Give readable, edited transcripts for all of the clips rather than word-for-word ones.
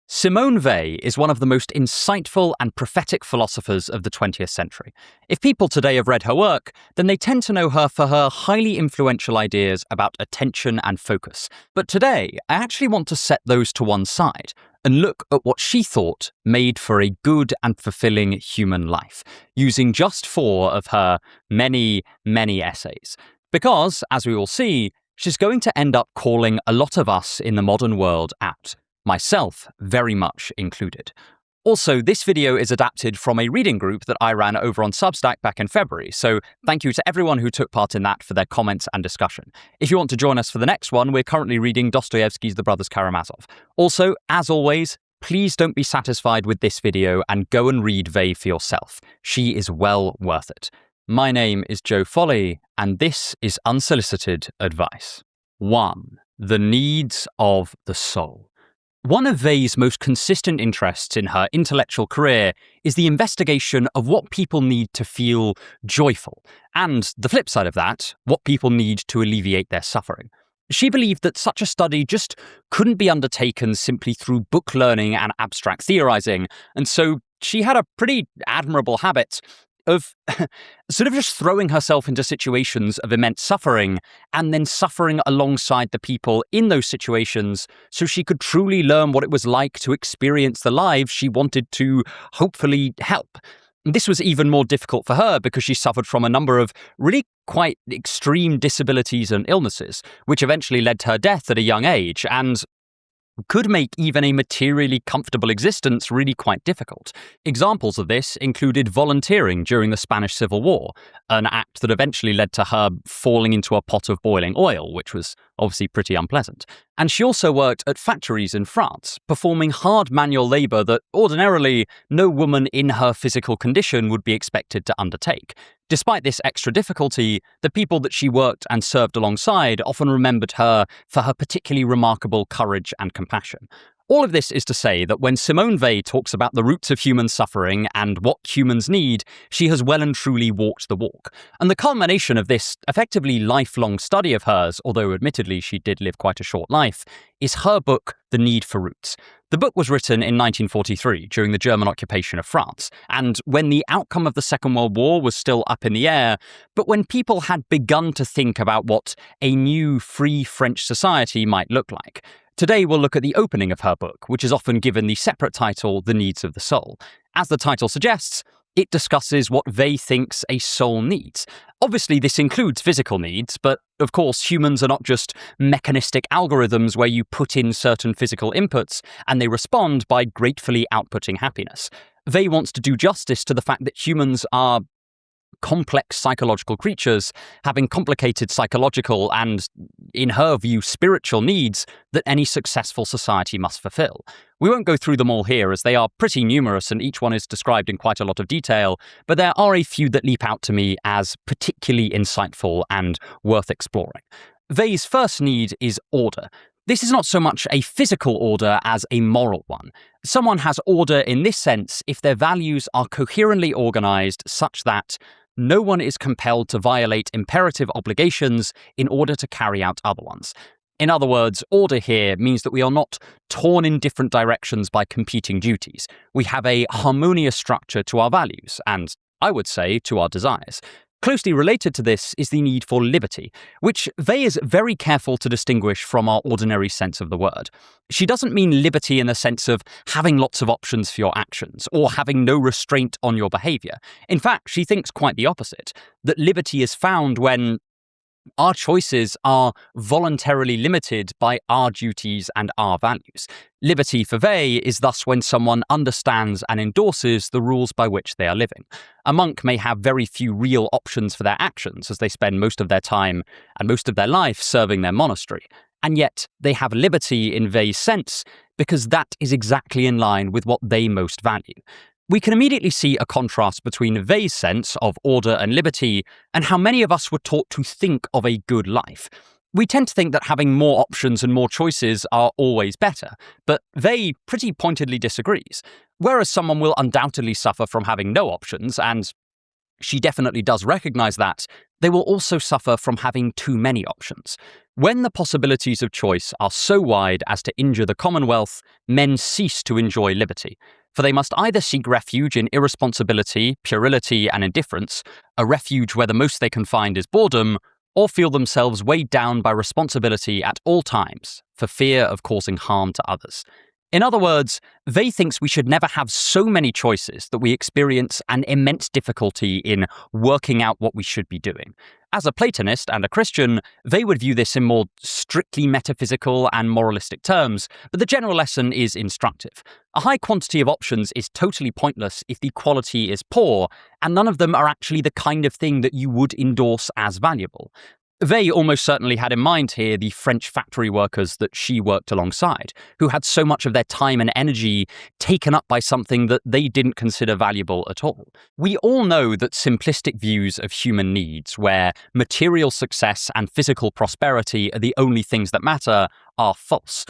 Simone Weil is one of the most insightful and prophetic philosophers of the 20th century. If people today have read her work, then they tend to know her for her highly influential ideas about attention and focus. But today, I actually want to set those to one side and look at what she thought made for a good and fulfilling human life, using just 4 of her many, many essays. Because, as we will see, she's going to end up calling a lot of us in the modern world out. Myself very much included. Also, this video is adapted from a reading group that I ran over on Substack back in February, so thank you to everyone who took part in that for their comments and discussion. If you want to join us for the next one, we're currently reading Dostoevsky's The Brothers Karamazov. Also, as always, please don't be satisfied with this video and go and read Weil for yourself. She is well worth it. My name is Joe Foley, and this is Unsolicited Advice. 1. The Needs of the Soul. One of Weil's most consistent interests in her intellectual career is the investigation of what people need to feel joyful, and the flip side of that, what people need to alleviate their suffering. She believed that such a study just couldn't be undertaken simply through book learning and abstract theorizing, and so she had a pretty admirable habit of sort of just throwing herself into situations of immense suffering and then suffering alongside the people in those situations so she could truly learn what it was like to experience the lives she wanted to hopefully help. This was even more difficult for her because she suffered from a number of really quite extreme disabilities and illnesses, which eventually led to her death at a young age and could make even a materially comfortable existence really quite difficult. Examples of this included volunteering during the Spanish Civil War, an act that eventually led to her falling into a pot of boiling oil, which was obviously pretty unpleasant. And she also worked at factories in France, performing hard manual labour that ordinarily no woman in her physical condition would be expected to undertake. Despite this extra difficulty, the people that she worked and served alongside often remembered her for her particularly remarkable courage and compassion. All of this is to say that when Simone Weil talks about the roots of human suffering and what humans need, she has well and truly walked the walk. And the culmination of this effectively lifelong study of hers, although admittedly she did live quite a short life, is her book, The Need for Roots. The book was written in 1943 during the German occupation of France, and when the outcome of the Second World War was still up in the air, but when people had begun to think about what a new free French society might look like. Today we'll look at the opening of her book, which is often given the separate title, The Needs of the Soul. As the title suggests, it discusses what Weil thinks a soul needs. Obviously, this includes physical needs, but of course, humans are not just mechanistic algorithms where you put in certain physical inputs and they respond by gratefully outputting happiness. Weil wants to do justice to the fact that humans are complex psychological creatures having complicated psychological and, in her view, spiritual needs that any successful society must fulfill. We won't go through them all here as they are pretty numerous and each one is described in quite a lot of detail, but there are a few that leap out to me as particularly insightful and worth exploring. Weil's first need is order. This is not so much a physical order as a moral one. Someone has order in this sense if their values are coherently organized such that no one is compelled to violate imperative obligations in order to carry out other ones. In other words, order here means that we are not torn in different directions by competing duties. We have a harmonious structure to our values, and I would say to our desires. Closely related to this is the need for liberty, which Weil is very careful to distinguish from our ordinary sense of the word. She doesn't mean liberty in the sense of having lots of options for your actions or having no restraint on your behaviour. In fact, she thinks quite the opposite, that liberty is found when our choices are voluntarily limited by our duties and our values. Liberty for Weil is thus when someone understands and endorses the rules by which they are living. A monk may have very few real options for their actions as they spend most of their time and most of their life serving their monastery. And yet they have liberty in Weil's sense because that is exactly in line with what they most value. We can immediately see a contrast between Weil's sense of order and liberty and how many of us were taught to think of a good life. We tend to think that having more options and more choices are always better, but Weil pretty pointedly disagrees. Whereas someone will undoubtedly suffer from having no options, and she definitely does recognize that, they will also suffer from having too many options. When the possibilities of choice are so wide as to injure the commonwealth, men cease to enjoy liberty. For they must either seek refuge in irresponsibility, puerility, and indifference, a refuge where the most they can find is boredom, or feel themselves weighed down by responsibility at all times, for fear of causing harm to others. In other words, Weil thinks we should never have so many choices that we experience an immense difficulty in working out what we should be doing. As a Platonist and a Christian, Weil would view this in more strictly metaphysical and moralistic terms, but the general lesson is instructive. A high quantity of options is totally pointless if the quality is poor, and none of them are actually the kind of thing that you would endorse as valuable. Weil almost certainly had in mind here the French factory workers that she worked alongside, who had so much of their time and energy taken up by something that they didn't consider valuable at all. We all know that simplistic views of human needs, where material success and physical prosperity are the only things that matter, are false.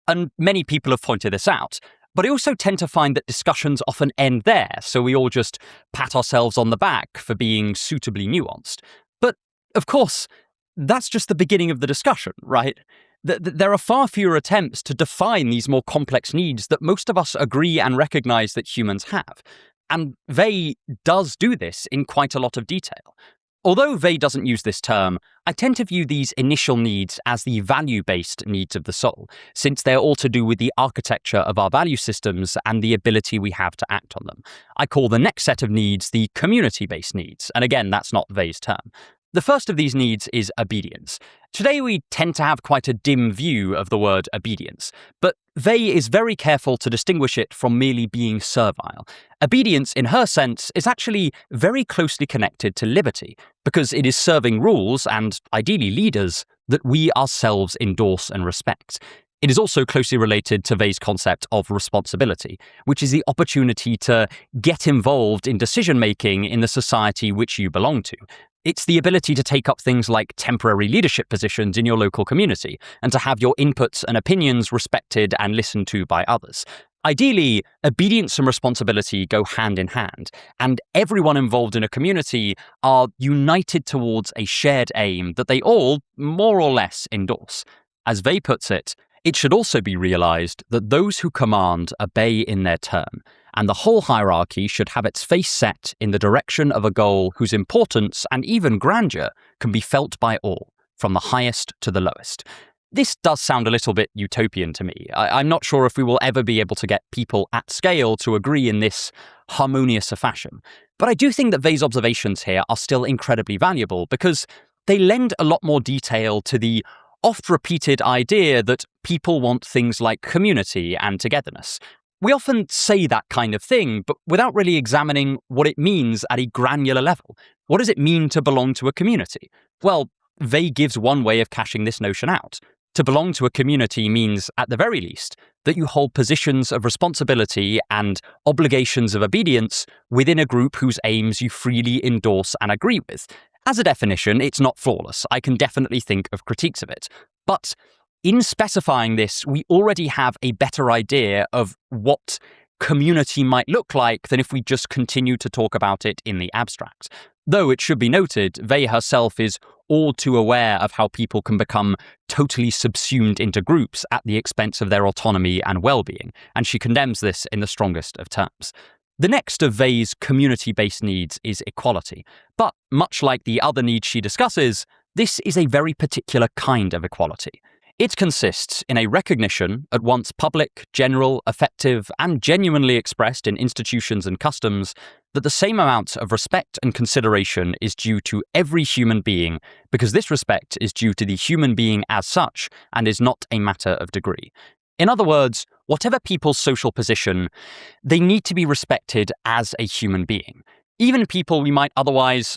And many people have pointed this out. But I also tend to find that discussions often end there, so we all just pat ourselves on the back for being suitably nuanced. But, of course, that's just the beginning of the discussion, right? There are far fewer attempts to define these more complex needs that most of us agree and recognize that humans have. And Weil does do this in quite a lot of detail. Although Weil doesn't use this term, I tend to view these initial needs as the value-based needs of the soul, since they're all to do with the architecture of our value systems and the ability we have to act on them. I call the next set of needs the community-based needs, and again, that's not Weil's term. The first of these needs is obedience. Today we tend to have quite a dim view of the word obedience, but Weil is very careful to distinguish it from merely being servile. Obedience, in her sense, is actually very closely connected to liberty, because it is serving rules, and ideally leaders, that we ourselves endorse and respect. It is also closely related to Weil's concept of responsibility, which is the opportunity to get involved in decision-making in the society which you belong to. It's the ability to take up things like temporary leadership positions in your local community, and to have your inputs and opinions respected and listened to by others. Ideally, obedience and responsibility go hand in hand, and everyone involved in a community are united towards a shared aim that they all, more or less, endorse. As Weil puts it, it should also be realized that those who command obey in their turn, and the whole hierarchy should have its face set in the direction of a goal whose importance and even grandeur can be felt by all, from the highest to the lowest. This does sound a little bit utopian to me. I'm not sure if we will ever be able to get people at scale to agree in this harmonious a fashion. But I do think that Weil's observations here are still incredibly valuable because they lend a lot more detail to the oft-repeated idea that people want things like community and togetherness. We often say that kind of thing, but without really examining what it means at a granular level. What does it mean to belong to a community? Well, Weil gives one way of cashing this notion out. To belong to a community means, at the very least, that you hold positions of responsibility and obligations of obedience within a group whose aims you freely endorse and agree with. As a definition, it's not flawless. I can definitely think of critiques of it. But in specifying this, we already have a better idea of what community might look like than if we just continue to talk about it in the abstract. Though it should be noted, Weil herself is all too aware of how people can become totally subsumed into groups at the expense of their autonomy and well-being, and she condemns this in the strongest of terms. The next of Weil's community-based needs is equality, but much like the other needs she discusses, this is a very particular kind of equality. It consists in a recognition, at once public, general, effective, and genuinely expressed in institutions and customs, that the same amount of respect and consideration is due to every human being, because this respect is due to the human being as such and is not a matter of degree. In other words, whatever people's social position, they need to be respected as a human being. Even people we might otherwise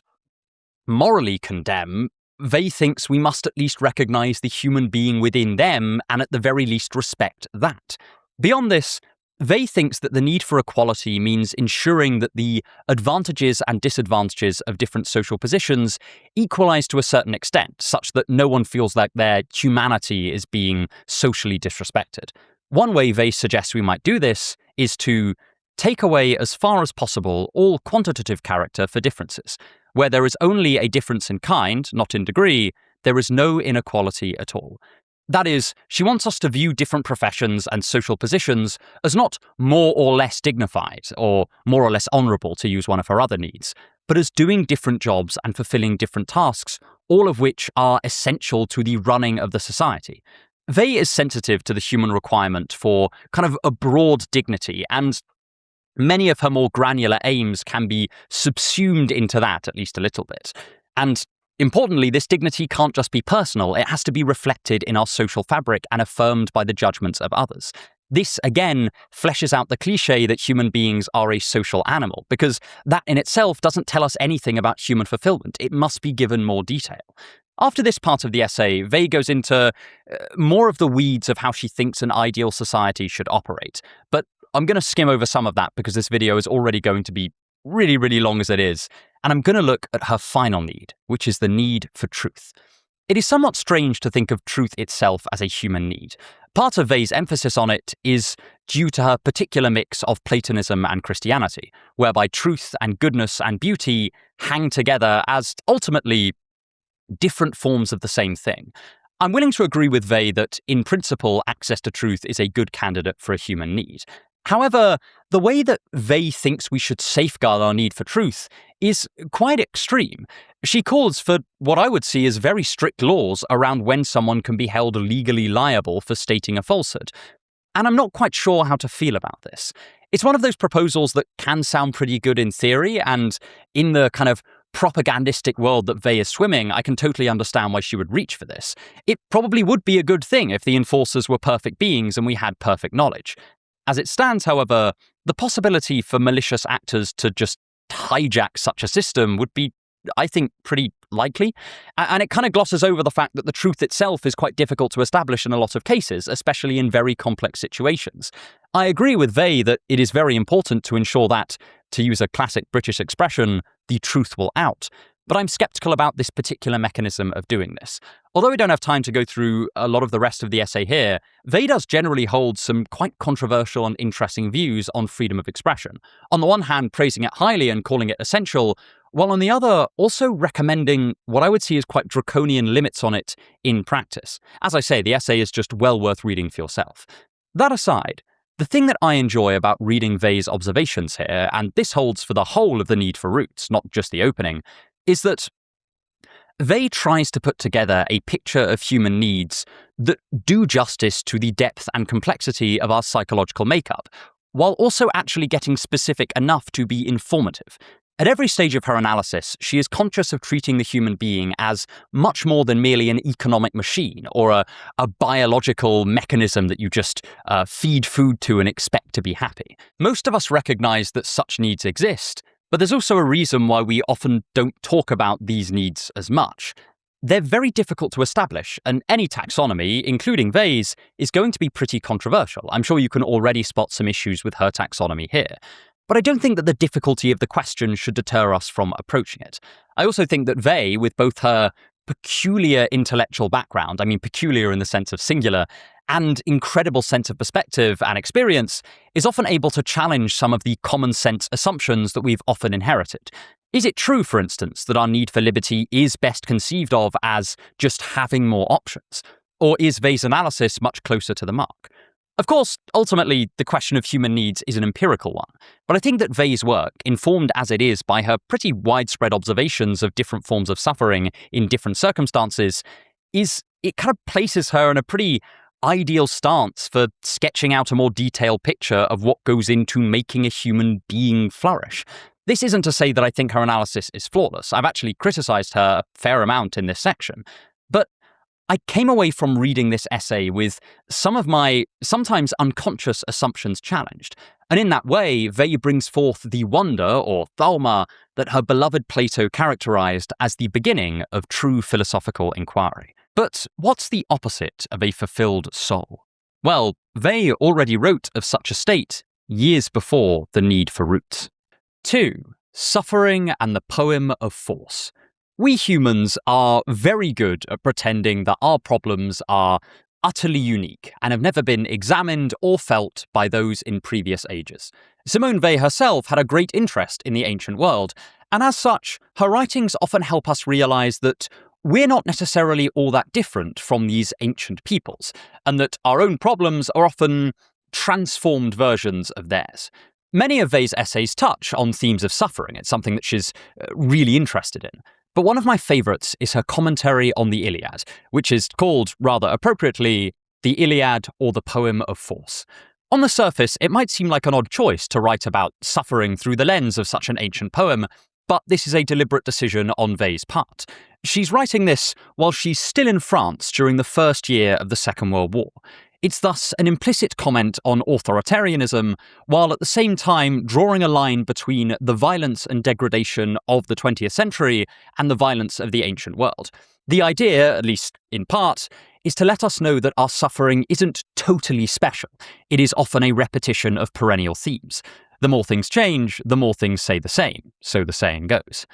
morally condemn, Weil thinks we must at least recognize the human being within them and at the very least respect that. Beyond this, Weil thinks that the need for equality means ensuring that the advantages and disadvantages of different social positions equalize to a certain extent, such that no one feels like their humanity is being socially disrespected. One way Weil suggests we might do this is to take away as far as possible all quantitative character for differences. where there is only a difference in kind, not in degree, there is no inequality at all. That is, she wants us to view different professions and social positions as not more or less dignified, or more or less honourable, to use one of her other needs, but as doing different jobs and fulfilling different tasks, all of which are essential to the running of the society. Weil is sensitive to the human requirement for kind of a broad dignity, and many of her more granular aims can be subsumed into that, at least a little bit. And importantly, this dignity can't just be personal, it has to be reflected in our social fabric and affirmed by the judgments of others. This, again, fleshes out the cliché that human beings are a social animal, because that in itself doesn't tell us anything about human fulfillment. It must be given more detail. After this part of the essay, Weil goes into more of the weeds of how she thinks an ideal society should operate. But I'm going to skim over some of that because this video is already going to be really, really long as it is. And I'm going to look at her final need, which is the need for truth. It is somewhat strange to think of truth itself as a human need. Part of Weil's emphasis on it is due to her particular mix of Platonism and Christianity, whereby truth and goodness and beauty hang together as ultimately different forms of the same thing. I'm willing to agree with Weil that, in principle, access to truth is a good candidate for a human need. However, the way that Weil thinks we should safeguard our need for truth is quite extreme. She calls for what I would see as very strict laws around when someone can be held legally liable for stating a falsehood. And I'm not quite sure how to feel about this. It's one of those proposals that can sound pretty good in theory, and in the kind of propagandistic world that Weil is swimming, I can totally understand why she would reach for this. It probably would be a good thing if the enforcers were perfect beings and we had perfect knowledge. As it stands, however, the possibility for malicious actors to just hijack such a system would be, I think, pretty likely. And it kind of glosses over the fact that the truth itself is quite difficult to establish in a lot of cases, especially in very complex situations. I agree with Weil that it is very important to ensure that, to use a classic British expression, the truth will out. But I'm skeptical about this particular mechanism of doing this. Although we don't have time to go through a lot of the rest of the essay here, Weil does generally hold some quite controversial and interesting views on freedom of expression. On the one hand, praising it highly and calling it essential, while on the other, also recommending what I would see as quite draconian limits on it in practice. As I say, the essay is just well worth reading for yourself. That aside, the thing that I enjoy about reading Weil's observations here, and this holds for the whole of the need for roots, not just the opening, is that Weil tries to put together a picture of human needs that do justice to the depth and complexity of our psychological makeup, while also actually getting specific enough to be informative. At every stage of her analysis, she is conscious of treating the human being as much more than merely an economic machine or a biological mechanism that you just feed food to and expect to be happy. Most of us recognize that such needs exist, but there's also a reason why we often don't talk about these needs as much. They're very difficult to establish, and any taxonomy, including Weil's, is going to be pretty controversial. I'm sure you can already spot some issues with her taxonomy here. But I don't think that the difficulty of the question should deter us from approaching it. I also think that Weil, with both her peculiar intellectual background, I mean peculiar in the sense of singular, and incredible sense of perspective and experience, is often able to challenge some of the common sense assumptions that we've often inherited. Is it true, for instance, that our need for liberty is best conceived of as just having more options? Or is Weil's analysis much closer to the mark? Of course, ultimately, the question of human needs is an empirical one, but I think that Weil's work, informed as it is by her pretty widespread observations of different forms of suffering in different circumstances, it kind of places her in a pretty ideal stance for sketching out a more detailed picture of what goes into making a human being flourish. This isn't to say that I think her analysis is flawless. I've actually criticized her a fair amount in this section, but I came away from reading this essay with some of my sometimes unconscious assumptions challenged, and in that way, Weil brings forth the wonder, or thauma, that her beloved Plato characterized as the beginning of true philosophical inquiry. But what's the opposite of a fulfilled soul? Well, Weil already wrote of such a state years before the need for roots. 2. Suffering and the poem of force. We humans are very good at pretending that our problems are utterly unique and have never been examined or felt by those in previous ages. Simone Weil herself had a great interest in the ancient world, And as such, her writings often help us realize that we're not necessarily all that different from these ancient peoples, and that our own problems are often transformed versions of theirs. Many of Wei's essays touch on themes of suffering. It's something that she's really interested in. But one of my favourites is her commentary on the Iliad, which is called, rather appropriately, The Iliad or the Poem of Force. On the surface, it might seem like an odd choice to write about suffering through the lens of such an ancient poem, but this is a deliberate decision on Wei's part. She's writing this while she's still in France during the first year of the Second World War. It's thus an implicit comment on authoritarianism, while at the same time drawing a line between the violence and degradation of the 20th century and the violence of the ancient world. The idea, at least in part, is to let us know that our suffering isn't totally special. It is often a repetition of perennial themes. The more things change, the more things stay the same, so the saying goes.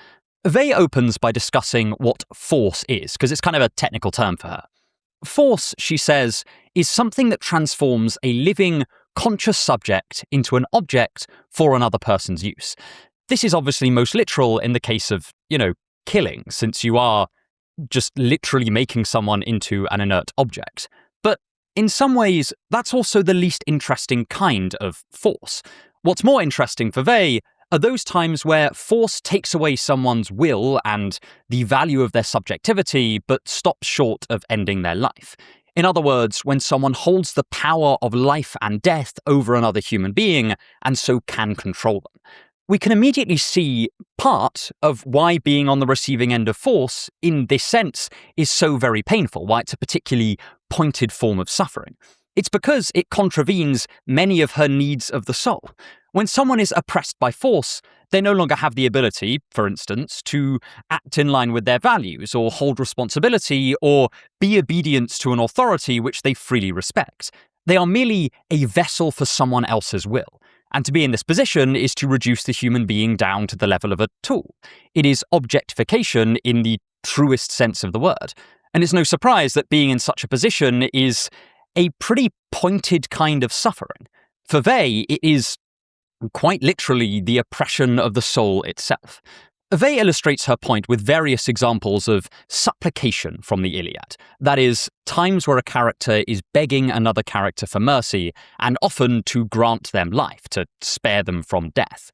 Weil opens by discussing what force is, because it's kind of a technical term for her. Force, she says, is something that transforms a living, conscious subject into an object for another person's use. This is obviously most literal in the case of, killing, since you are just literally making someone into an inert object. But in some ways, that's also the least interesting kind of force. What's more interesting for Weil are those times where force takes away someone's will and the value of their subjectivity, but stops short of ending their life. In other words, when someone holds the power of life and death over another human being, and so can control them. We can immediately see part of why being on the receiving end of force, in this sense, is so very painful, why it's a particularly pointed form of suffering. It's because it contravenes many of her needs of the soul. When someone is oppressed by force, they no longer have the ability, for instance, to act in line with their values, or hold responsibility, or be obedient to an authority which they freely respect. They are merely a vessel for someone else's will. And to be in this position is to reduce the human being down to the level of a tool. It is objectification in the truest sense of the word. And it's no surprise that being in such a position is a pretty pointed kind of suffering. For Weil, it is quite literally the oppression of the soul itself. Weil illustrates her point with various examples of supplication from the Iliad. That is, times where a character is begging another character for mercy, and often to grant them life, to spare them from death.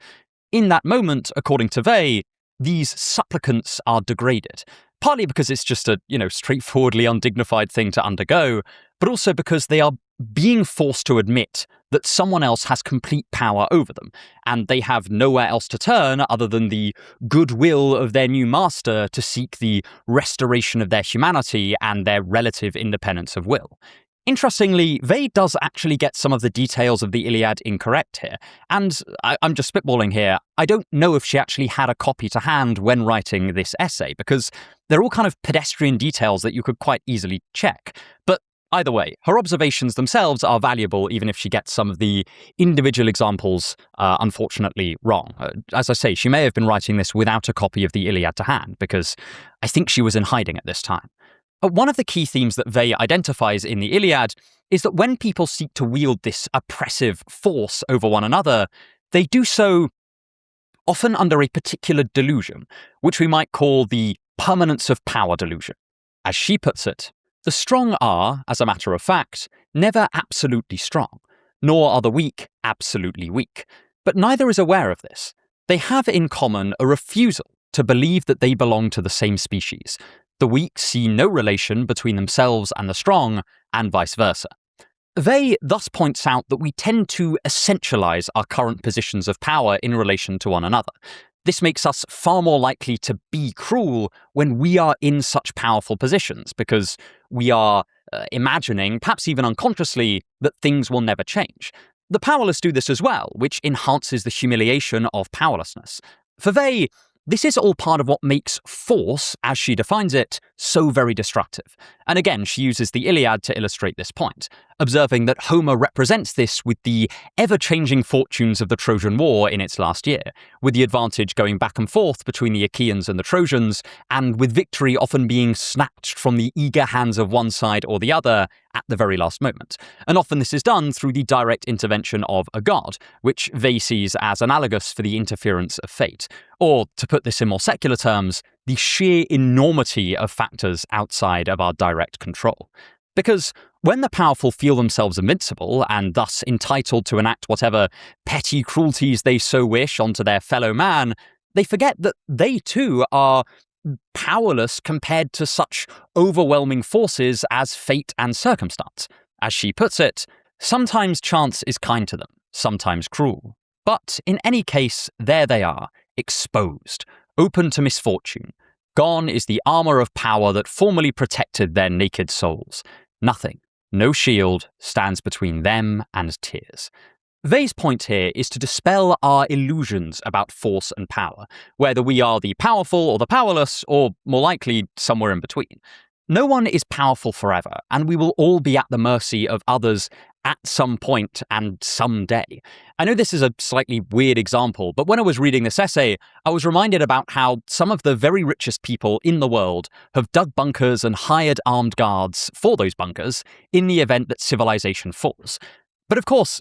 In that moment, according to Weil, these supplicants are degraded. Partly because it's just a, straightforwardly undignified thing to undergo, but also because they are being forced to admit that someone else has complete power over them, and they have nowhere else to turn other than the goodwill of their new master to seek the restoration of their humanity and their relative independence of will. Interestingly, Weil does actually get some of the details of the Iliad incorrect here, and I'm just spitballing here. I don't know if she actually had a copy to hand when writing this essay, because they're all kind of pedestrian details that you could quite easily check. But either way, her observations themselves are valuable, even if she gets some of the individual examples, unfortunately, wrong. As I say, she may have been writing this without a copy of the Iliad to hand, because I think she was in hiding at this time. One of the key themes that Weil identifies in the Iliad is that when people seek to wield this oppressive force over one another, they do so often under a particular delusion, which we might call the permanence of power delusion. As she puts it, the strong are, as a matter of fact, never absolutely strong, nor are the weak absolutely weak. But neither is aware of this. They have in common a refusal to believe that they belong to the same species. The weak see no relation between themselves and the strong, and vice versa. Weil thus points out that we tend to essentialize our current positions of power in relation to one another. This makes us far more likely to be cruel when we are in such powerful positions, because we are imagining, perhaps even unconsciously, that things will never change. The powerless do this as well, which enhances the humiliation of powerlessness. For Weil, this is all part of what makes force, as she defines it, so very destructive. And again, she uses the Iliad to illustrate this point, observing that Homer represents this with the ever-changing fortunes of the Trojan War in its last year, with the advantage going back and forth between the Achaeans and the Trojans, and with victory often being snatched from the eager hands of one side or the other, at the very last moment. And often this is done through the direct intervention of a god, which Weil sees as analogous for the interference of fate. Or, to put this in more secular terms, the sheer enormity of factors outside of our direct control. Because when the powerful feel themselves invincible, and thus entitled to enact whatever petty cruelties they so wish onto their fellow man, they forget that they too are powerless compared to such overwhelming forces as fate and circumstance. As she puts it, sometimes chance is kind to them, sometimes cruel. But in any case, there they are, exposed, open to misfortune. Gone is the armor of power that formerly protected their naked souls. Nothing, no shield, stands between them and tears. Weil's point here is to dispel our illusions about force and power, whether we are the powerful or the powerless, or more likely, somewhere in between. No one is powerful forever, and we will all be at the mercy of others at some point and someday. I know this is a slightly weird example, but when I was reading this essay, I was reminded about how some of the very richest people in the world have dug bunkers and hired armed guards for those bunkers in the event that civilization falls. But of course,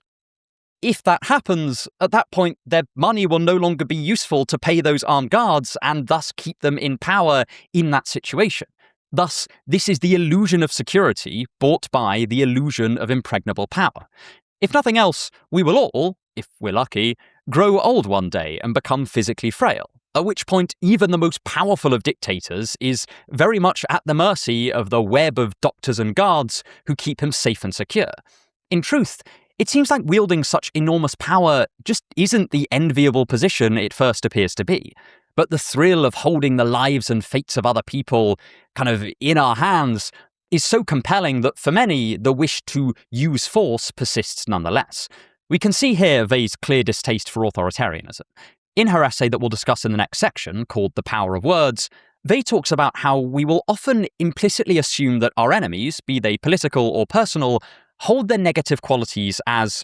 if that happens, at that point, their money will no longer be useful to pay those armed guards and thus keep them in power in that situation. Thus, this is the illusion of security bought by the illusion of impregnable power. If nothing else, we will all, if we're lucky, grow old one day and become physically frail, at which point even the most powerful of dictators is very much at the mercy of the web of doctors and guards who keep him safe and secure. In truth, it seems like wielding such enormous power just isn't the enviable position it first appears to be. But the thrill of holding the lives and fates of other people kind of in our hands is so compelling that for many, the wish to use force persists nonetheless. We can see here Weil's clear distaste for authoritarianism. In her essay that we'll discuss in the next section, called The Power of Words, Weil talks about how we will often implicitly assume that our enemies, be they political or personal, hold their negative qualities as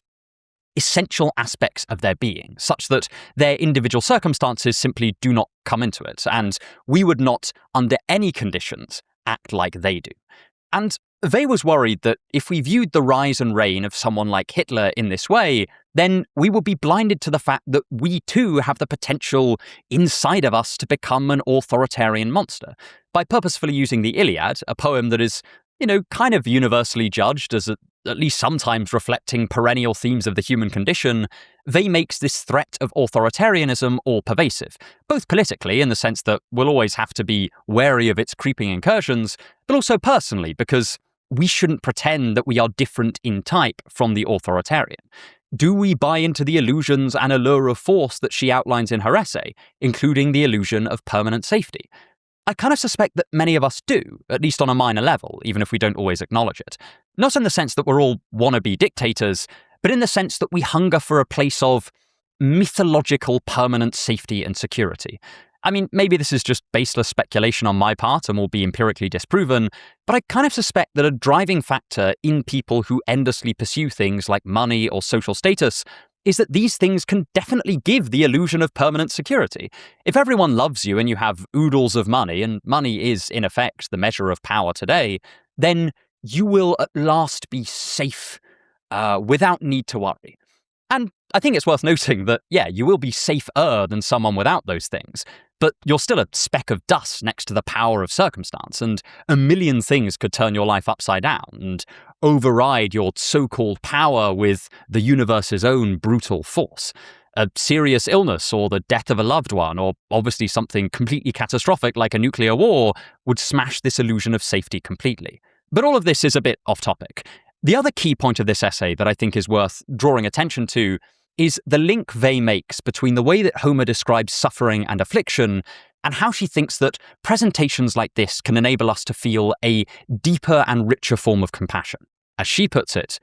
essential aspects of their being, such that their individual circumstances simply do not come into it, and we would not, under any conditions, act like they do. And Weil was worried that if we viewed the rise and reign of someone like Hitler in this way, then we would be blinded to the fact that we too have the potential inside of us to become an authoritarian monster. By purposefully using the Iliad, a poem that is, kind of universally judged as at least sometimes reflecting perennial themes of the human condition, Weil makes this threat of authoritarianism all pervasive, both politically in the sense that we'll always have to be wary of its creeping incursions, but also personally because we shouldn't pretend that we are different in type from the authoritarian. Do we buy into the illusions and allure of force that she outlines in her essay, including the illusion of permanent safety? I kind of suspect that many of us do, at least on a minor level, even if we don't always acknowledge it. Not in the sense that we're all wannabe dictators, but in the sense that we hunger for a place of mythological permanent safety and security. I mean, maybe this is just baseless speculation on my part and will be empirically disproven, but I kind of suspect that a driving factor in people who endlessly pursue things like money or social status is that these things can definitely give the illusion of permanent security. If everyone loves you and you have oodles of money, and money is, in effect, the measure of power today, then you will at last be safe without need to worry. And I think it's worth noting that, you will be safer than someone without those things, but you're still a speck of dust next to the power of circumstance, and a million things could turn your life upside down and override your so-called power with the universe's own brutal force. A serious illness or the death of a loved one, or obviously something completely catastrophic like a nuclear war, would smash this illusion of safety completely. But all of this is a bit off topic. The other key point of this essay that I think is worth drawing attention to is the link Weil makes between the way that Homer describes suffering and affliction and how she thinks that presentations like this can enable us to feel a deeper and richer form of compassion. As she puts it,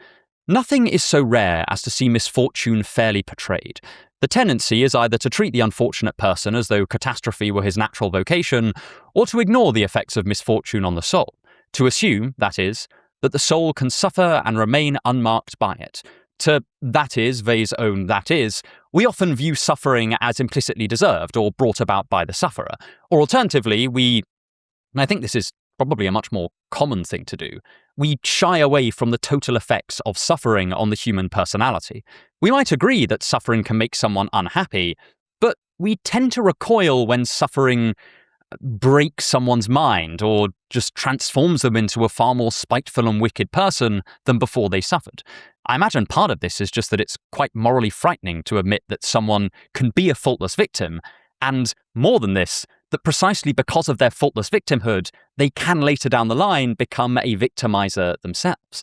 nothing is so rare as to see misfortune fairly portrayed. The tendency is either to treat the unfortunate person as though catastrophe were his natural vocation, or to ignore the effects of misfortune on the soul, to assume, that is, that the soul can suffer and remain unmarked by it. To that is, Weil's own that is, we often view suffering as implicitly deserved or brought about by the sufferer. Or alternatively, and I think this is probably a much more common thing to do, we shy away from the total effects of suffering on the human personality. We might agree that suffering can make someone unhappy, but we tend to recoil when suffering breaks someone's mind or just transforms them into a far more spiteful and wicked person than before they suffered. I imagine part of this is just that it's quite morally frightening to admit that someone can be a faultless victim, and more than this, that precisely because of their faultless victimhood, they can later down the line become a victimizer themselves.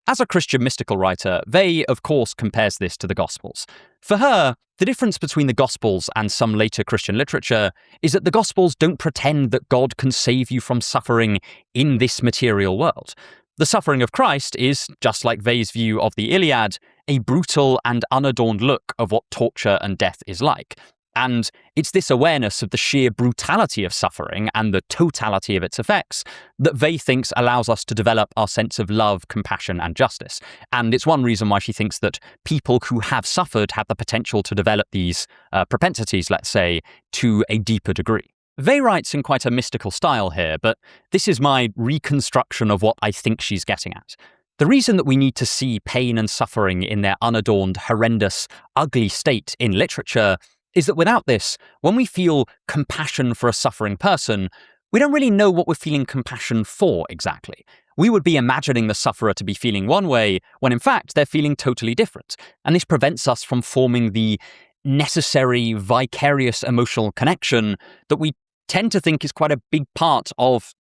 As a Christian mystical writer, Weil, of course, compares this to the Gospels. For her, the difference between the Gospels and some later Christian literature is that the Gospels don't pretend that God can save you from suffering in this material world. The suffering of Christ is, just like Weil's view of the Iliad, a brutal and unadorned look of what torture and death is like. And it's this awareness of the sheer brutality of suffering and the totality of its effects that Weil thinks allows us to develop our sense of love, compassion, and justice. And it's one reason why she thinks that people who have suffered have the potential to develop these propensities, let's say, to a deeper degree. Weil writes in quite a mystical style here, but this is my reconstruction of what I think she's getting at. The reason that we need to see pain and suffering in their unadorned, horrendous, ugly state in literature is that without this, when we feel compassion for a suffering person, we don't really know what we're feeling compassion for exactly. We would be imagining the sufferer to be feeling one way, when in fact they're feeling totally different. And this prevents us from forming the necessary vicarious emotional connection that we tend to think is quite a big part of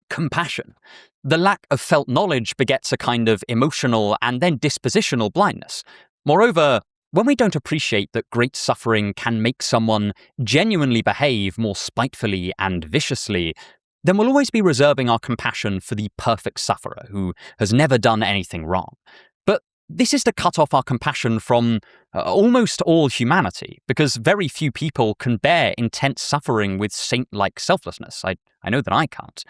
compassion. The lack of felt knowledge begets a kind of emotional and then dispositional blindness. Moreover, when we don't appreciate that great suffering can make someone genuinely behave more spitefully and viciously, then we'll always be reserving our compassion for the perfect sufferer who has never done anything wrong. But this is to cut off our compassion from almost all humanity, because very few people can bear intense suffering with saint-like selflessness. I know that I can't.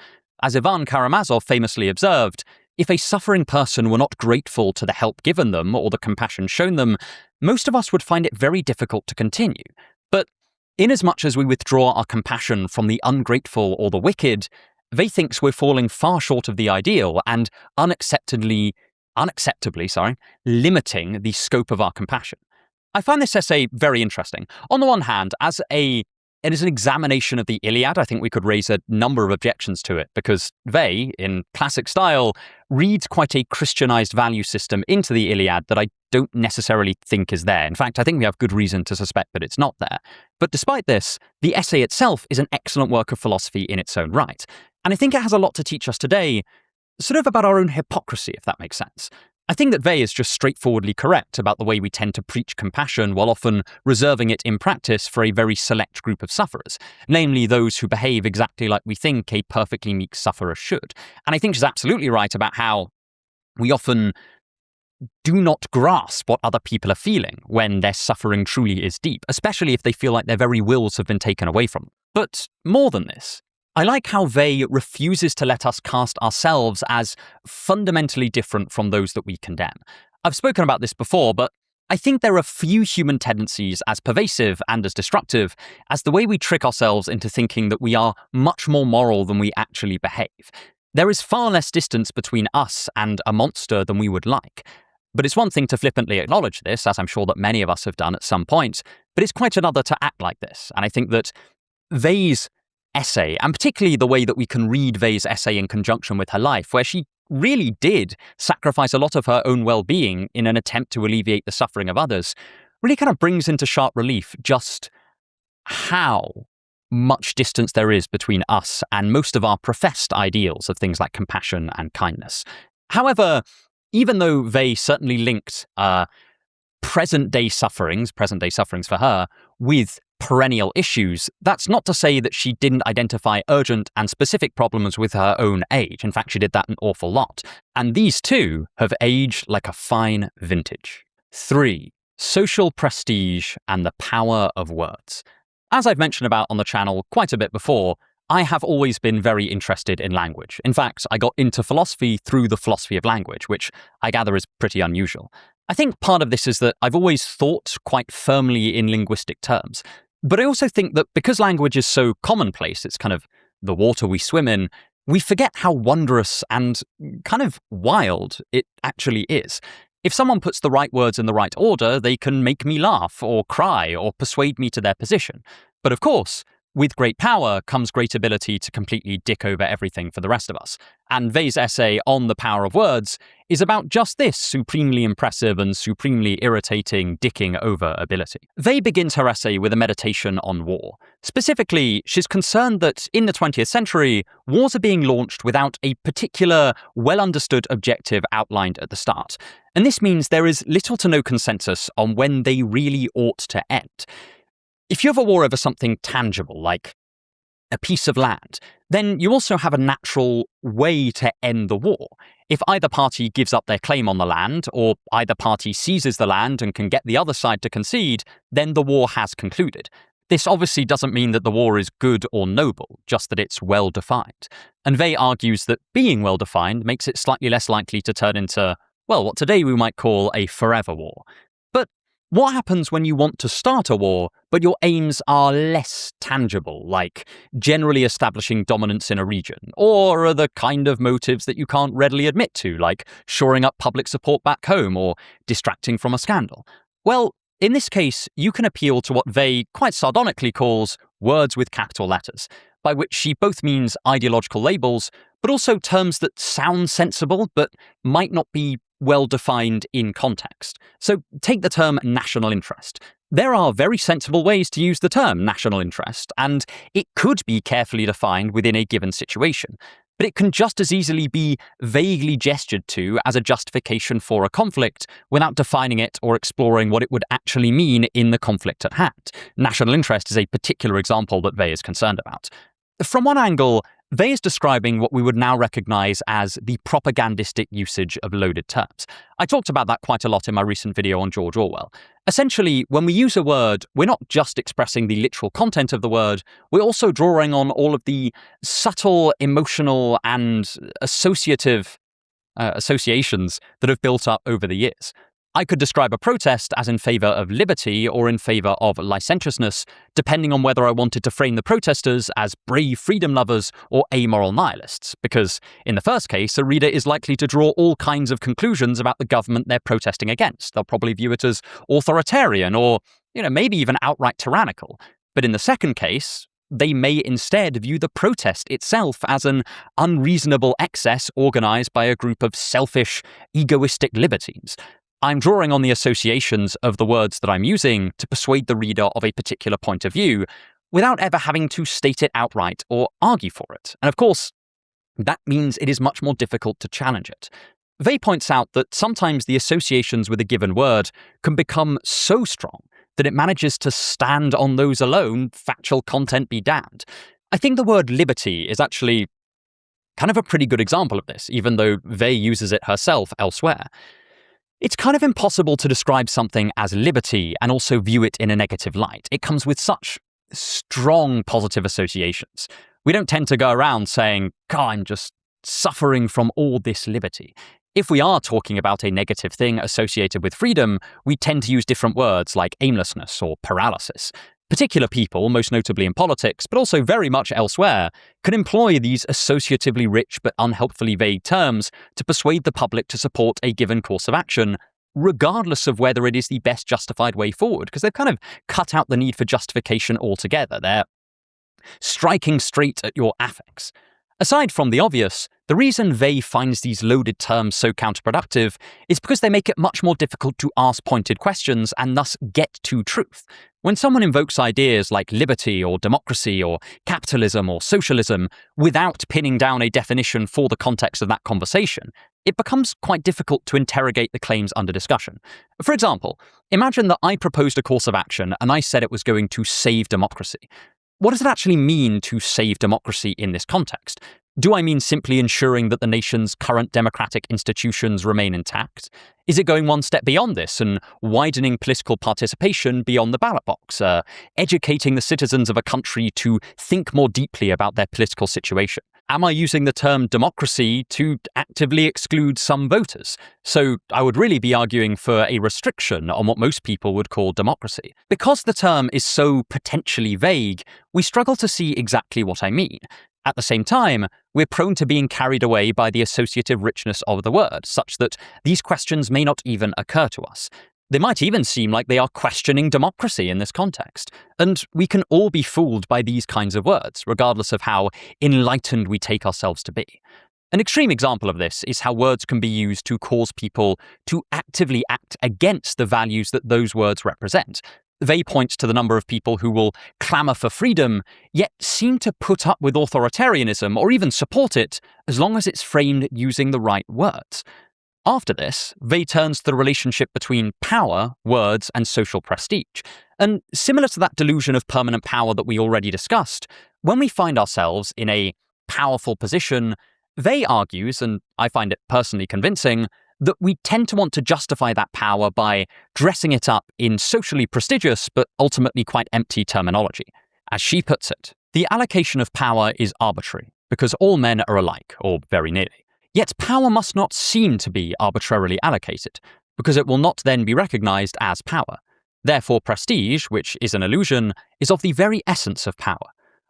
As Ivan Karamazov famously observed, if a suffering person were not grateful to the help given them or the compassion shown them, most of us would find it very difficult to continue. But inasmuch as we withdraw our compassion from the ungrateful or the wicked, Weil thinks we're falling far short of the ideal and unacceptably limiting the scope of our compassion. I find this essay very interesting. On the one hand, it is an examination of the Iliad. I think we could raise a number of objections to it because Weil, in classic style, reads quite a Christianized value system into the Iliad that I don't necessarily think is there. In fact, I think we have good reason to suspect that it's not there. But despite this, the essay itself is an excellent work of philosophy in its own right. And I think it has a lot to teach us today, sort of about our own hypocrisy, if that makes sense. I think that Weil is just straightforwardly correct about the way we tend to preach compassion while often reserving it in practice for a very select group of sufferers, namely those who behave exactly like we think a perfectly meek sufferer should. And I think she's absolutely right about how we often do not grasp what other people are feeling when their suffering truly is deep, especially if they feel like their very wills have been taken away from them. But more than this, I like how Weil refuses to let us cast ourselves as fundamentally different from those that we condemn. I've spoken about this before, but I think there are few human tendencies as pervasive and as destructive as the way we trick ourselves into thinking that we are much more moral than we actually behave. There is far less distance between us and a monster than we would like. But it's one thing to flippantly acknowledge this, as I'm sure that many of us have done at some point, but it's quite another to act like this. And I think that Weil's essay, and particularly the way that we can read Weil's essay in conjunction with her life, where she really did sacrifice a lot of her own well-being in an attempt to alleviate the suffering of others, really kind of brings into sharp relief just how much distance there is between us and most of our professed ideals of things like compassion and kindness. However, even though Weil certainly linked present-day sufferings for her, with perennial issues, that's not to say that she didn't identify urgent and specific problems with her own age. In fact, she did that an awful lot. And these too have aged like a fine vintage. 3. Social prestige and the power of words. As I've mentioned about on the channel quite a bit before, I have always been very interested in language. In fact, I got into philosophy through the philosophy of language, which I gather is pretty unusual. I think part of this is that I've always thought quite firmly in linguistic terms. But I also think that because language is so commonplace, it's kind of the water we swim in, we forget how wondrous and kind of wild it actually is. If someone puts the right words in the right order, they can make me laugh or cry or persuade me to their position. But of course, with great power comes great ability to completely dick over everything for the rest of us. And Wei's essay on the power of words is about just this supremely impressive and supremely irritating dicking over ability. Wei begins her essay with a meditation on war. Specifically, she's concerned that in the 20th century, wars are being launched without a particular, well-understood objective outlined at the start. And this means there is little to no consensus on when they really ought to end. If you have a war over something tangible, like a piece of land, then you also have a natural way to end the war. If either party gives up their claim on the land, or either party seizes the land and can get the other side to concede, then the war has concluded. This obviously doesn't mean that the war is good or noble, just that it's well-defined. And Wei argues that being well-defined makes it slightly less likely to turn into, well, what today we might call a forever war. But what happens when you want to start a war, but your aims are less tangible, like generally establishing dominance in a region, or are the kind of motives that you can't readily admit to, like shoring up public support back home or distracting from a scandal? Well, in this case, you can appeal to what Wei quite sardonically calls words with capital letters, by which she both means ideological labels, but also terms that sound sensible but might not be well-defined in context. So take the term national interest. There are very sensible ways to use the term national interest, and it could be carefully defined within a given situation. But it can just as easily be vaguely gestured to as a justification for a conflict without defining it or exploring what it would actually mean in the conflict at hand. National interest is a particular example that Wei is concerned about. From one angle, Wei is describing what we would now recognize as the propagandistic usage of loaded terms. I talked about that quite a lot in my recent video on George Orwell. Essentially, when we use a word, we're not just expressing the literal content of the word, we're also drawing on all of the subtle, emotional, and associative associations that have built up over the years. I could describe a protest as in favour of liberty or in favour of licentiousness, depending on whether I wanted to frame the protesters as brave freedom lovers or amoral nihilists, because in the first case, a reader is likely to draw all kinds of conclusions about the government they're protesting against. They'll probably view it as authoritarian or, maybe even outright tyrannical. But in the second case, they may instead view the protest itself as an unreasonable excess organised by a group of selfish, egoistic libertines. I'm drawing on the associations of the words that I'm using to persuade the reader of a particular point of view without ever having to state it outright or argue for it. And of course, that means it is much more difficult to challenge it. Wei points out that sometimes the associations with a given word can become so strong that it manages to stand on those alone, factual content be damned. I think the word liberty is actually kind of a pretty good example of this, even though Wei uses it herself elsewhere. It's kind of impossible to describe something as liberty and also view it in a negative light. It comes with such strong positive associations. We don't tend to go around saying, God, I'm just suffering from all this liberty. If we are talking about a negative thing associated with freedom, we tend to use different words like aimlessness or paralysis. Particular people, most notably in politics, but also very much elsewhere, can employ these associatively rich but unhelpfully vague terms to persuade the public to support a given course of action, regardless of whether it is the best justified way forward, because they've kind of cut out the need for justification altogether. They're striking straight at your affects. Aside from the obvious, the reason Wei finds these loaded terms so counterproductive is because they make it much more difficult to ask pointed questions and thus get to truth. When someone invokes ideas like liberty or democracy or capitalism or socialism without pinning down a definition for the context of that conversation, it becomes quite difficult to interrogate the claims under discussion. For example, imagine that I proposed a course of action and I said it was going to save democracy. What does it actually mean to save democracy in this context? Do I mean simply ensuring that the nation's current democratic institutions remain intact? Is it going one step beyond this and widening political participation beyond the ballot box, educating the citizens of a country to think more deeply about their political situation? Am I using the term democracy to actively exclude some voters? So I would really be arguing for a restriction on what most people would call democracy. Because the term is so potentially vague, we struggle to see exactly what I mean. At the same time, we're prone to being carried away by the associative richness of the word, such that these questions may not even occur to us. They might even seem like they are questioning democracy in this context. And we can all be fooled by these kinds of words, regardless of how enlightened we take ourselves to be. An extreme example of this is how words can be used to cause people to actively act against the values that those words represent. They point to the number of people who will clamour for freedom, yet seem to put up with authoritarianism or even support it as long as it's framed using the right words. After this, Weil turns to the relationship between power, words, and social prestige. And similar to that delusion of permanent power that we already discussed, when we find ourselves in a powerful position, Weil argues, and I find it personally convincing, that we tend to want to justify that power by dressing it up in socially prestigious but ultimately quite empty terminology. As she puts it, the allocation of power is arbitrary, because all men are alike, or very nearly. Yet power must not seem to be arbitrarily allocated, because it will not then be recognized as power. Therefore, prestige, which is an illusion, is of the very essence of power.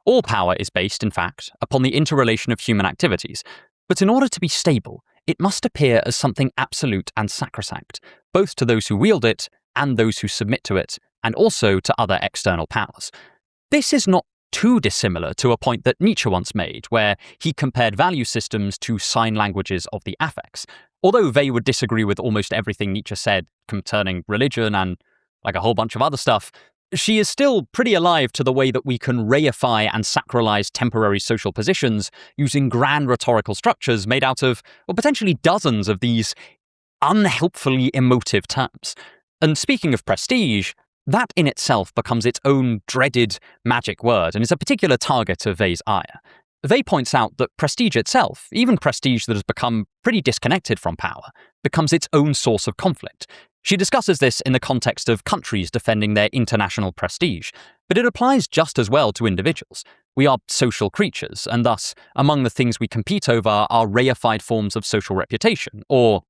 All power is based, in fact, upon the interrelation of human activities, but in order to be stable, it must appear as something absolute and sacrosanct, both to those who wield it and those who submit to it, and also to other external powers. This is not too dissimilar to a point that Nietzsche once made, where he compared value systems to sign languages of the affects. Although Weil would disagree with almost everything Nietzsche said concerning religion and like a whole bunch of other stuff, she is still pretty alive to the way that we can reify and sacralize temporary social positions using grand rhetorical structures made out of, well, potentially dozens of these unhelpfully emotive terms. And speaking of prestige, that in itself becomes its own dreaded magic word and is a particular target of Weil's ire. Weil points out that prestige itself, even prestige that has become pretty disconnected from power, becomes its own source of conflict. She discusses this in the context of countries defending their international prestige, but it applies just as well to individuals. We are social creatures, and thus, among the things we compete over are reified forms of social reputation, or,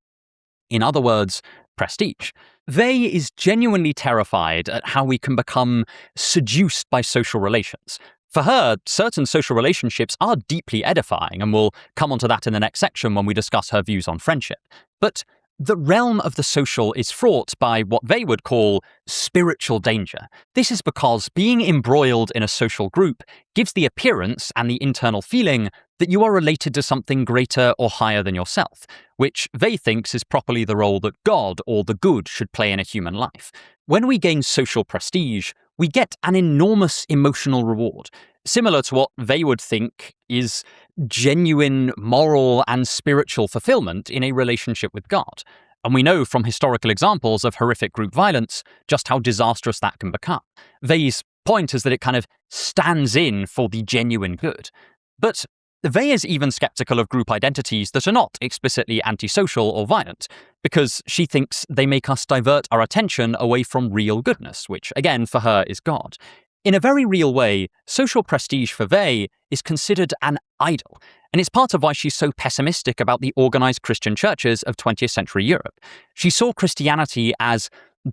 in other words, prestige. Weil is genuinely terrified at how we can become seduced by social relations. For her, certain social relationships are deeply edifying, and we'll come onto that in the next section when we discuss her views on friendship. But the realm of the social is fraught by what they would call spiritual danger. This is because being embroiled in a social group gives the appearance and the internal feeling that you are related to something greater or higher than yourself, which they thinks is properly the role that God or the good should play in a human life. When we gain social prestige, we get an enormous emotional reward, similar to what they would think is genuine moral and spiritual fulfillment in a relationship with God. And we know from historical examples of horrific group violence just how disastrous that can become. Weil's point is that it kind of stands in for the genuine good. But Weil is even skeptical of group identities that are not explicitly antisocial or violent, because she thinks they make us divert our attention away from real goodness, which, again, for her is God. In a very real way, social prestige for Weil is considered an idol, and it's part of why she's so pessimistic about the organized Christian churches of 20th century Europe. She saw Christianity as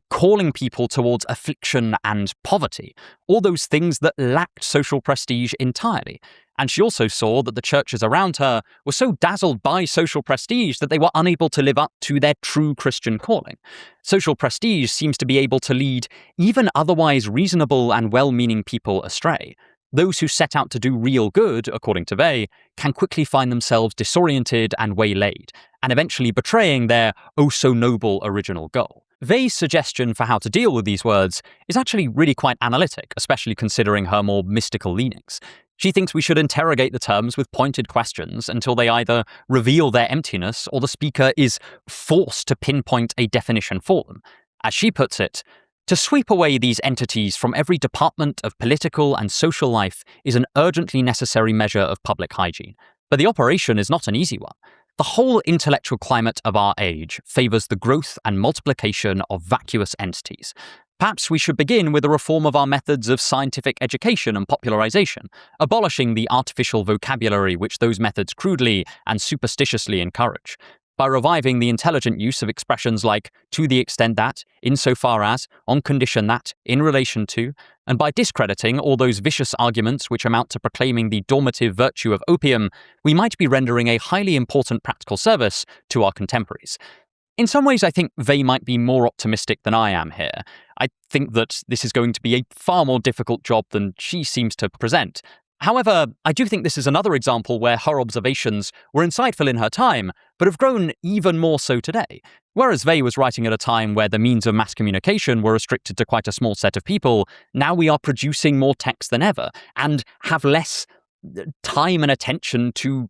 calling people towards affliction and poverty, all those things that lacked social prestige entirely. And she also saw that the churches around her were so dazzled by social prestige that they were unable to live up to their true Christian calling. Social prestige seems to be able to lead even otherwise reasonable and well-meaning people astray. Those who set out to do real good, according to Weil, can quickly find themselves disoriented and waylaid, and eventually betraying their oh-so-noble original goal. Weil's suggestion for how to deal with these words is actually really quite analytic, especially considering her more mystical leanings. She thinks we should interrogate the terms with pointed questions until they either reveal their emptiness or the speaker is forced to pinpoint a definition for them. As she puts it, to sweep away these entities from every department of political and social life is an urgently necessary measure of public hygiene. But the operation is not an easy one. The whole intellectual climate of our age favours the growth and multiplication of vacuous entities. Perhaps we should begin with a reform of our methods of scientific education and popularization, abolishing the artificial vocabulary which those methods crudely and superstitiously encourage. By reviving the intelligent use of expressions like to the extent that, insofar as, on condition that, in relation to, And by discrediting all those vicious arguments which amount to proclaiming the dormitive virtue of opium, we might be rendering a highly important practical service to our contemporaries. In some ways, I think Weil might be more optimistic than I am here. I think that this is going to be a far more difficult job than she seems to present. However, I do think this is another example where her observations were insightful in her time, but have grown even more so today. Whereas Weil was writing at a time where the means of mass communication were restricted to quite a small set of people, now we are producing more text than ever, and have less time and attention to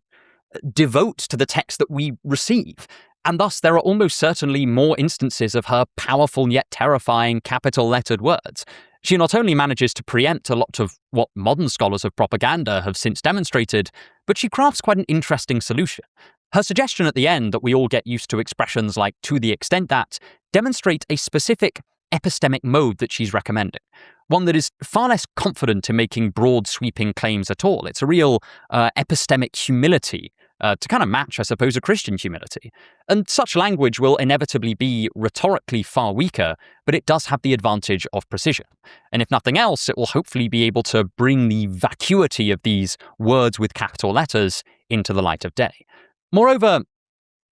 devote to the text that we receive. And thus there are almost certainly more instances of her powerful yet terrifying capital-lettered words. She not only manages to preempt a lot of what modern scholars of propaganda have since demonstrated, but she crafts quite an interesting solution. Her suggestion at the end that we all get used to expressions like "to the extent that" demonstrate a specific epistemic mode that she's recommending, one that is far less confident in making broad sweeping claims at all. It's a real epistemic humility to kind of match, I suppose, a Christian humility. And such language will inevitably be rhetorically far weaker, but it does have the advantage of precision. And if nothing else, it will hopefully be able to bring the vacuity of these words with capital letters into the light of day. Moreover,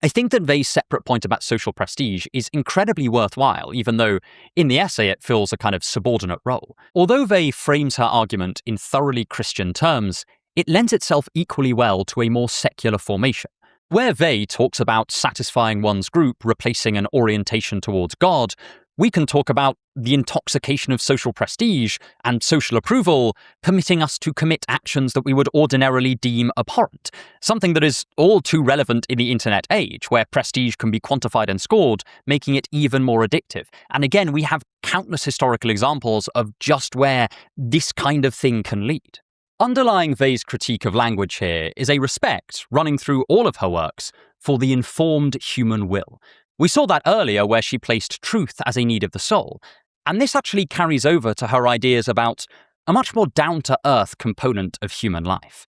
I think that Weil's separate point about social prestige is incredibly worthwhile, even though in the essay it fills a kind of subordinate role. Although Weil frames her argument in thoroughly Christian terms, it lends itself equally well to a more secular formation. Where Weil talks about satisfying one's group replacing an orientation towards God, we can talk about the intoxication of social prestige and social approval permitting us to commit actions that we would ordinarily deem abhorrent, something that is all too relevant in the internet age, where prestige can be quantified and scored, making it even more addictive. And again, we have countless historical examples of just where this kind of thing can lead. Underlying Weil's critique of language here is a respect, running through all of her works, for the informed human will. We saw that earlier where she placed truth as a need of the soul, and this actually carries over to her ideas about a much more down-to-earth component of human life.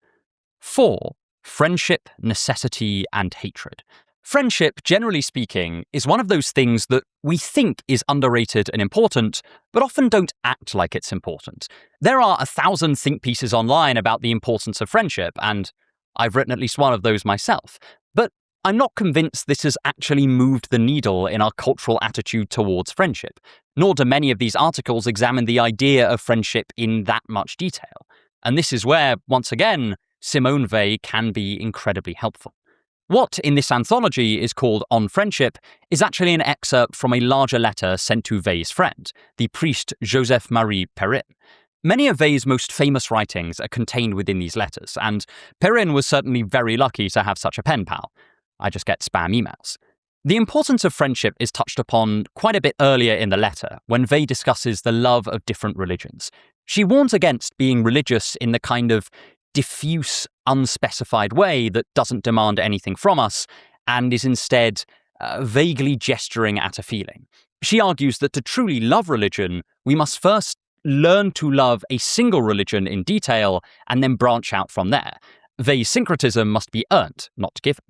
4. Friendship, necessity, and hatred. Friendship, generally speaking, is one of those things that we think is underrated and important, but often don't act like it's important. There are 1,000 think pieces online about the importance of friendship, and I've written at least one of those myself. But I'm not convinced this has actually moved the needle in our cultural attitude towards friendship, nor do many of these articles examine the idea of friendship in that much detail. And this is where, once again, Simone Weil can be incredibly helpful. What, in this anthology, is called On Friendship is actually an excerpt from a larger letter sent to Weil's friend, the priest Joseph-Marie Perrin. Many of Weil's most famous writings are contained within these letters, and Perrin was certainly very lucky to have such a pen pal. I just get spam emails. The importance of friendship is touched upon quite a bit earlier in the letter, when Weil discusses the love of different religions. She warns against being religious in the kind of diffuse, unspecified way that doesn't demand anything from us, and is instead vaguely gesturing at a feeling. She argues that to truly love religion, we must first learn to love a single religion in detail, and then branch out from there. Weil's syncretism must be earned, not given.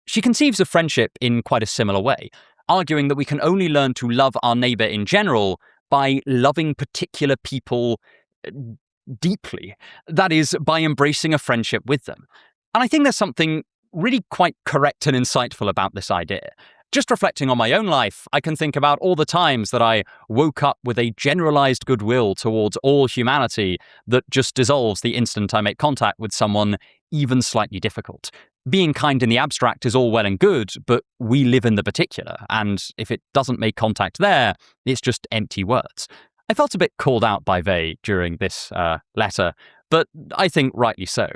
She conceives of friendship in quite a similar way, arguing that we can only learn to love our neighbour in general by loving particular people deeply. That is, by embracing a friendship with them. And I think there's something really quite correct and insightful about this idea. Just reflecting on my own life, I can think about all the times that I woke up with a generalized goodwill towards all humanity that just dissolves the instant I make contact with someone even slightly difficult. Being kind in the abstract is all well and good, but we live in the particular, and if it doesn't make contact there, it's just empty words. I felt a bit called out by Weil during this letter, but I think rightly so.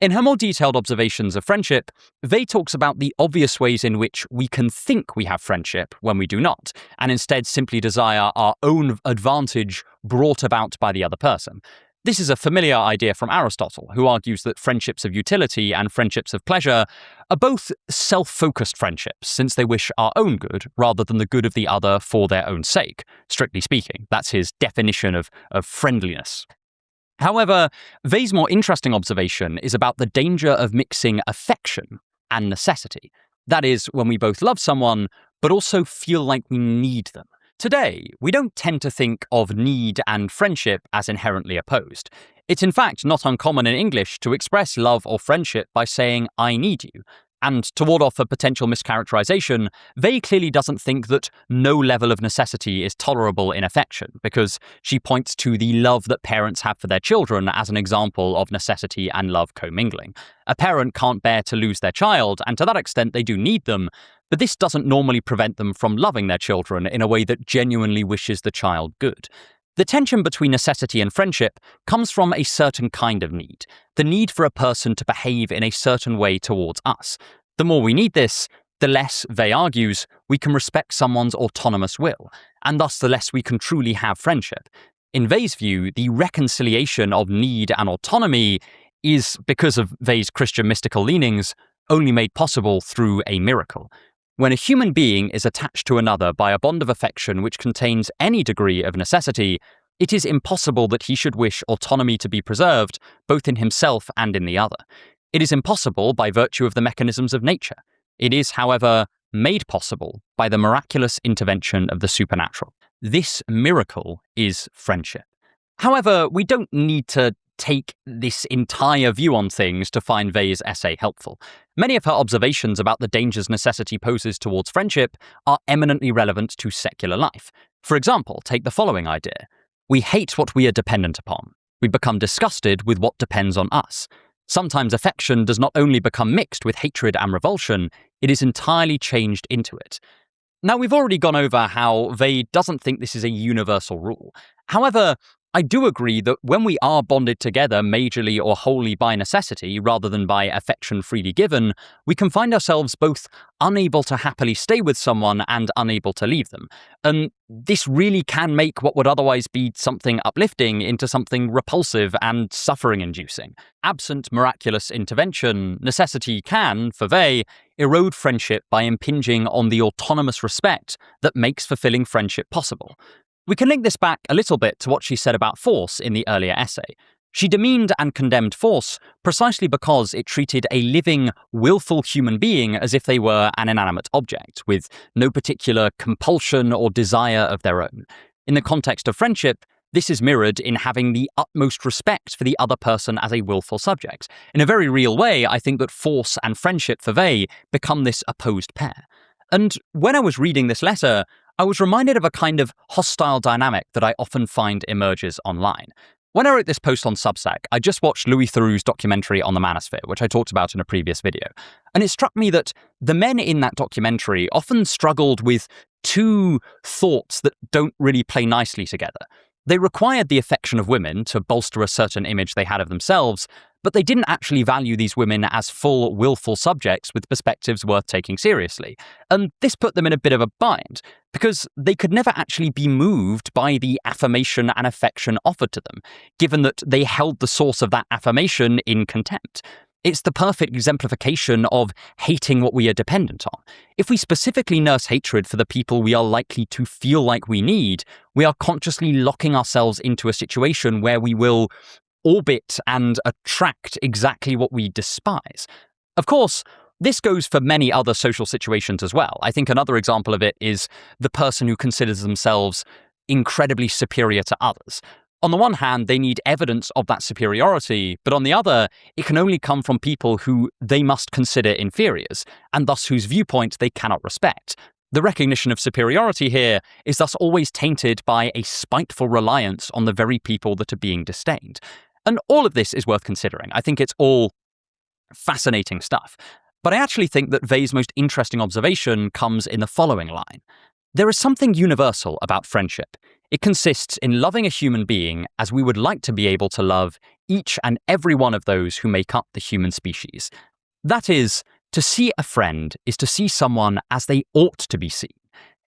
In her more detailed observations of friendship, Weil talks about the obvious ways in which we can think we have friendship when we do not, and instead simply desire our own advantage brought about by the other person. This is a familiar idea from Aristotle, who argues that friendships of utility and friendships of pleasure are both self-focused friendships, since they wish our own good rather than the good of the other for their own sake. Strictly speaking, that's his definition of friendliness. However, Weil's more interesting observation is about the danger of mixing affection and necessity. That is, when we both love someone, but also feel like we need them. Today, we don't tend to think of need and friendship as inherently opposed. It's in fact not uncommon in English to express love or friendship by saying, "I need you." And to ward off a potential mischaracterization, Vey clearly doesn't think that no level of necessity is tolerable in affection, because she points to the love that parents have for their children as an example of necessity and love commingling. A parent can't bear to lose their child, and to that extent they do need them, but this doesn't normally prevent them from loving their children in a way that genuinely wishes the child good. The tension between necessity and friendship comes from a certain kind of need, the need for a person to behave in a certain way towards us. The more we need this, the less, Vey argues, we can respect someone's autonomous will, and thus the less we can truly have friendship. In Vey's view, the reconciliation of need and autonomy is, because of Vey's Christian mystical leanings, only made possible through a miracle. When a human being is attached to another by a bond of affection which contains any degree of necessity, it is impossible that he should wish autonomy to be preserved, both in himself and in the other. It is impossible by virtue of the mechanisms of nature. It is, however, made possible by the miraculous intervention of the supernatural. This miracle is friendship. However, we don't need to take this entire view on things to find Vey's essay helpful. Many of her observations about the dangers necessity poses towards friendship are eminently relevant to secular life. For example, take the following idea. We hate what we are dependent upon. We become disgusted with what depends on us. Sometimes affection does not only become mixed with hatred and revulsion, it is entirely changed into it. Now, we've already gone over how Vey doesn't think this is a universal rule. However, I do agree that when we are bonded together majorly or wholly by necessity rather than by affection freely given, we can find ourselves both unable to happily stay with someone and unable to leave them. And this really can make what would otherwise be something uplifting into something repulsive and suffering-inducing. Absent miraculous intervention, necessity can, for Vey, erode friendship by impinging on the autonomous respect that makes fulfilling friendship possible. We can link this back a little bit to what she said about force in the earlier essay. She demeaned and condemned force precisely because it treated a living, willful human being as if they were an inanimate object, with no particular compulsion or desire of their own. In the context of friendship, this is mirrored in having the utmost respect for the other person as a willful subject. In a very real way, I think that force and friendship for Vey become this opposed pair. And when I was reading this letter, I was reminded of a kind of hostile dynamic that I often find emerges online. When I wrote this post on Substack, I just watched Louis Theroux's documentary on the manosphere, which I talked about in a previous video. And it struck me that the men in that documentary often struggled with two thoughts that don't really play nicely together. They required the affection of women to bolster a certain image they had of themselves, but they didn't actually value these women as full, willful subjects with perspectives worth taking seriously. And this put them in a bit of a bind, because they could never actually be moved by the affirmation and affection offered to them, given that they held the source of that affirmation in contempt. It's the perfect exemplification of hating what we are dependent on. If we specifically nurse hatred for the people we are likely to feel like we need, we are consciously locking ourselves into a situation where we will orbit and attract exactly what we despise. Of course, this goes for many other social situations as well. I think another example of it is the person who considers themselves incredibly superior to others. On the one hand, they need evidence of that superiority, but on the other, it can only come from people who they must consider inferiors, and thus whose viewpoint they cannot respect. The recognition of superiority here is thus always tainted by a spiteful reliance on the very people that are being disdained. And all of this is worth considering. I think it's all fascinating stuff. But I actually think that Vey's most interesting observation comes in the following line. There is something universal about friendship. It consists in loving a human being as we would like to be able to love each and every one of those who make up the human species. That is, to see a friend is to see someone as they ought to be seen.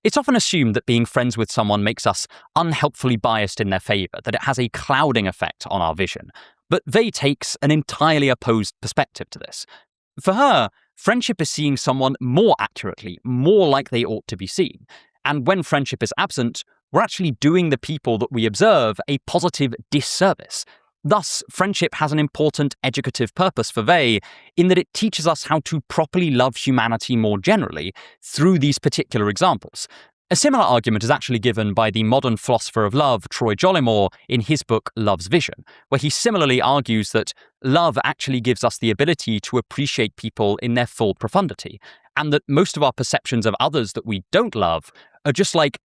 It's often assumed that being friends with someone makes us unhelpfully biased in their favour, that it has a clouding effect on our vision. But Vey takes an entirely opposed perspective to this. For her, friendship is seeing someone more accurately, more like they ought to be seen. And when friendship is absent, we're actually doing the people that we observe a positive disservice. Thus, friendship has an important educative purpose for Vey in that it teaches us how to properly love humanity more generally through these particular examples. A similar argument is actually given by the modern philosopher of love, Troy Jollymore, in his book Love's Vision, where he similarly argues that love actually gives us the ability to appreciate people in their full profundity, and that most of our perceptions of others that we don't love are just like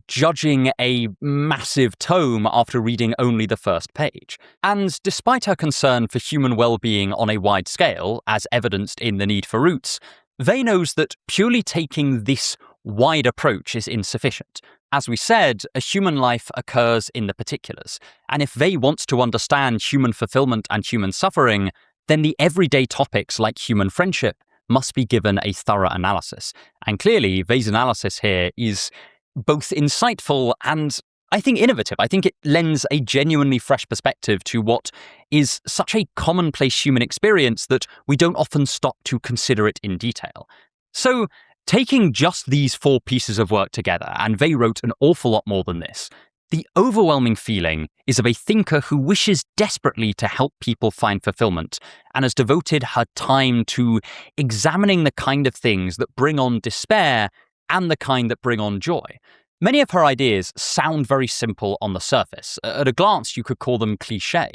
judging a massive tome after reading only the first page. And despite her concern for human well-being on a wide scale, as evidenced in The Need for Roots, Weil knows that purely taking this wide approach is insufficient. As we said, a human life occurs in the particulars, and if Weil wants to understand human fulfillment and human suffering, then the everyday topics like human friendship must be given a thorough analysis. And clearly, Weil's analysis here is both insightful and, I think, innovative. I think it lends a genuinely fresh perspective to what is such a commonplace human experience that we don't often stop to consider it in detail. So, taking just these 4 pieces of work together, and Weil wrote an awful lot more than this, the overwhelming feeling is of a thinker who wishes desperately to help people find fulfillment and has devoted her time to examining the kind of things that bring on despair and the kind that bring on joy. Many of her ideas sound very simple on the surface. At a glance, you could call them cliché.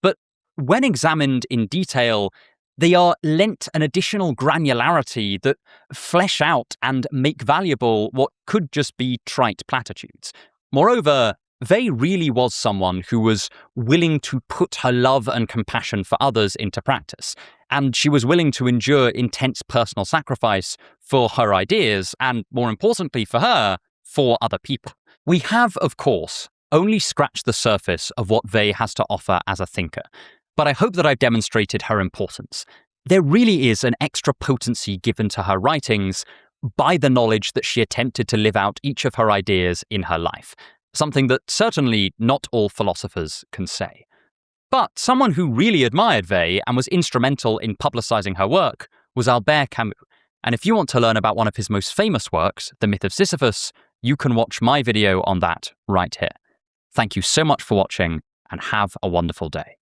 But when examined in detail, they are lent an additional granularity that flesh out and make valuable what could just be trite platitudes. Moreover, Weil really was someone who was willing to put her love and compassion for others into practice, and she was willing to endure intense personal sacrifice for her ideas, and more importantly for her, for other people. We have, of course, only scratched the surface of what Weil has to offer as a thinker, but I hope that I've demonstrated her importance. There really is an extra potency given to her writings by the knowledge that she attempted to live out each of her ideas in her life, something that certainly not all philosophers can say. But someone who really admired Weil and was instrumental in publicizing her work was Albert Camus. And if you want to learn about one of his most famous works, The Myth of Sisyphus, you can watch my video on that right here. Thank you so much for watching, and have a wonderful day.